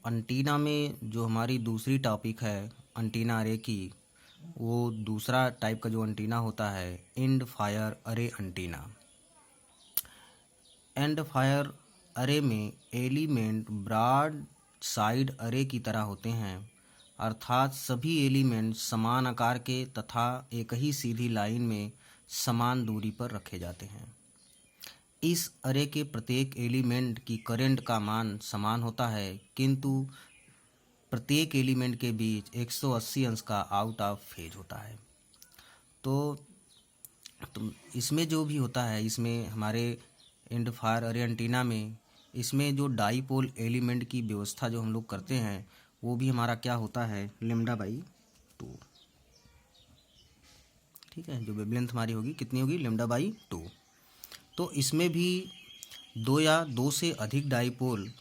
Antenna में जो हमारी दूसरी टॉपिक है एंटीना अरे की, वो दूसरा टाइप का जो एंटीना होता है एंड फायर अरे एंटीना। एंड फायर अरे में एलिमेंट ब्रॉड साइड अरे की तरह होते हैं, अर्थात सभी एलिमेंट समान आकार के तथा एक ही सीधी लाइन में समान दूरी पर रखे जाते हैं। इस अरे के प्रत्येक एलिमेंट की करंट का मान समान होता है, किंतु प्रत्येक एलिमेंट के बीच 180 अंश का आउट ऑफ फेज होता है। तो इसमें जो भी होता है, इसमें हमारे एंड फायर अरे एंटीना में इसमें जो डाईपोल एलिमेंट की व्यवस्था जो हम लोग करते हैं वो भी हमारा क्या होता है λ/2। ठीक है, जो वेवलेंथ हमारी होगी कितनी होगी λ/2। तो इसमें भी दो या दो से अधिक डाईपोल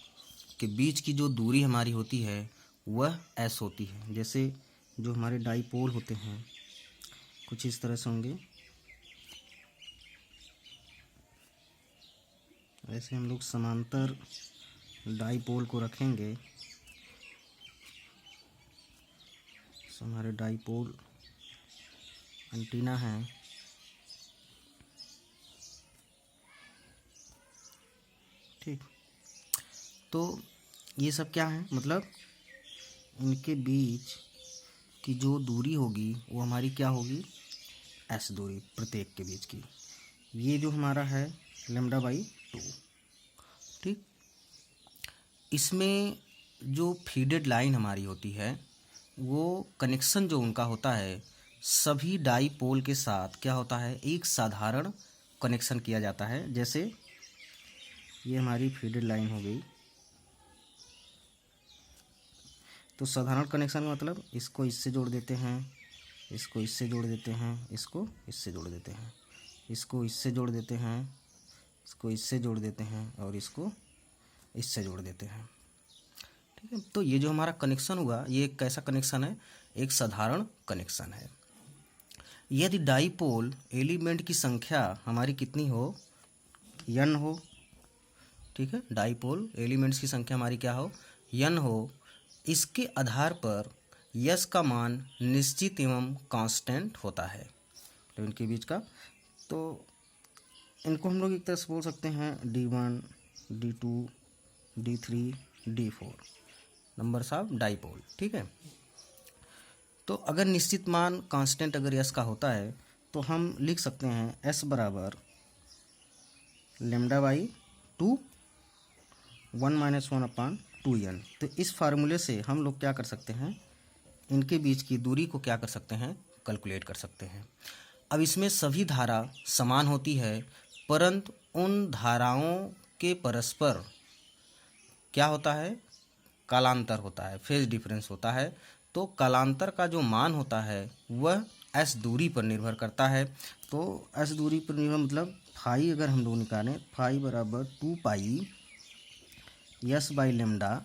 के बीच की जो दूरी हमारी होती है वह s होती है। जैसे जो हमारे डाईपोल होते हैं कुछ इस तरह से होंगे, ऐसे हम लोग समांतर डाईपोल को रखेंगे। हमारे डाईपोल एंटीना है, ठीक। तो ये सब क्या है, मतलब इनके बीच की जो दूरी होगी वो हमारी क्या होगी s दूरी प्रत्येक के बीच की। ये जो हमारा है λ/2। ठीक, इसमें जो फीडेड लाइन हमारी होती है वो कनेक्शन जो उनका होता है सभी डाईपोल के साथ क्या होता है, एक साधारण कनेक्शन किया जाता है। जैसे ये हमारी फीडेड लाइन हो गई, तो साधारण कनेक्शन का मतलब इसको इससे जोड़ देते हैं, इसको इससे जोड़ देते हैं, इसको इससे जोड़ देते हैं, इसको इससे जोड़ देते हैं, इसको इससे जोड़ देते हैं और इसको इससे जोड़ देते हैं। ठीक है, तो ये जो हमारा कनेक्शन हुआ ये एक कैसा कनेक्शन है, एक साधारण कनेक्शन है। यदि डाईपोल एलिमेंट की संख्या हमारी कितनी हो, n हो, ठीक है, डाईपोल एलिमेंट्स की संख्या हमारी क्या हो, n हो, इसके आधार पर यस का मान निश्चित एवं कांस्टेंट होता है। तो इनके बीच का, तो इनको हम लोग एक तरह से बोल सकते हैं D1, D2, D3, D4 numbers of dipole. ठीक है, तो अगर निश्चित मान कांस्टेंट अगर यस का होता है तो हम लिख सकते हैं s बराबर λ/2 1 - 1/2n। तो इस फार्मूले से हम लोग क्या कर सकते हैं, इनके बीच की दूरी को क्या कर सकते हैं, कैलकुलेट कर सकते हैं। अब इसमें सभी धारा समान होती है, परंतु उन धाराओं के परस्पर क्या होता है, कालांतर होता है, फेज डिफरेंस होता है। तो कालांतर का जो मान होता है वह s दूरी पर निर्भर करता है। तो s दूरी पर निर्भर मतलब फाई अगर हम लोग निकालें, फाई बराबर 2 पाई s/λ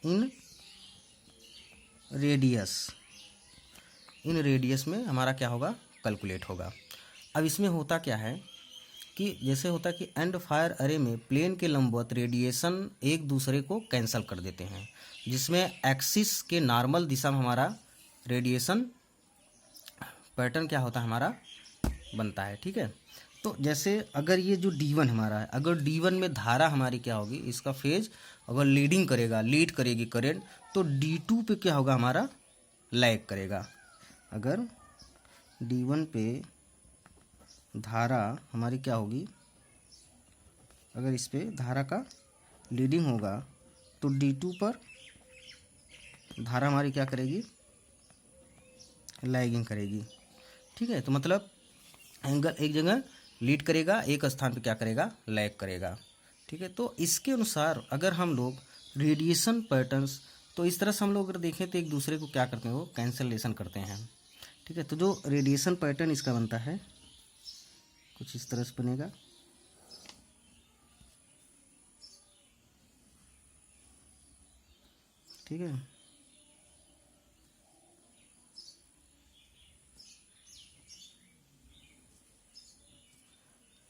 इन रेडियस, इन रेडियस में हमारा क्या होगा, कैलकुलेट होगा। अब इसमें होता क्या है कि जैसे होता है कि एंड फायर अरे में प्लेन के लंबवत रेडिएशन एक दूसरे को कैंसिल कर देते हैं, जिसमें एक्सिस के नॉर्मल दिशा में हमारा रेडिएशन पैटर्न क्या होता है, हमारा बनता है। ठीक है, तो जैसे अगर ये जो D1 हमारा है, अगर D1 में धारा हमारी क्या होगी, इसका फेज अगर लीडिंग करेगा, लीड करेगी करंट, तो D2 पे क्या होगा, हमारा लैग करेगा। अगर D1 पे धारा हमारी क्या होगी, अगर इस पे धारा का लीडिंग होगा तो D2 पर धारा हमारी क्या करेगी, लैगिंग करेगी। ठीक है, तो मतलब एंगल एक जगह लीड करेगा, एक स्थान पे क्या करेगा, लैग करेगा। ठीक है, तो इसके अनुसार अगर हम लोग रेडिएशन पैटर्न्स, तो इस तरह से हम लोग अगर देखें तो एक दूसरे को क्या करते हैं, वो कैंसलेशन करते हैं। ठीक है, तो जो रेडिएशन पैटर्न इसका बनता है कुछ इस तरह से बनेगा। ठीक है,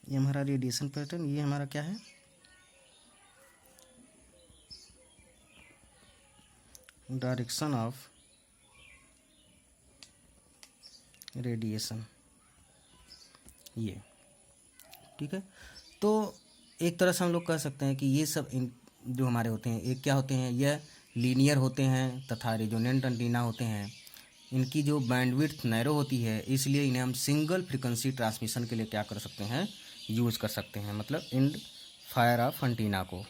ये हमारा रेडिएशन पैटर्न, ये हमारा क्या है, डायरेक्शन ऑफ रेडिएशन, ये ठीक है। तो एक तरह से हम लोग कह सकते हैं कि ये सब जो हमारे होते हैं, एक क्या होते हैं, यह लीनियर होते हैं तथा रेजोनेंट एंटीना होते हैं। इनकी जो बैंडविड्थ नैरो होती है, इसलिए इन्हें हम सिंगल फ्रीक्वेंसी ट्रांसमिशन के लिए क्या कर सकते हैं, यूज़ कर सकते हैं, मतलब एंड फायर ऑफ एंटीना को।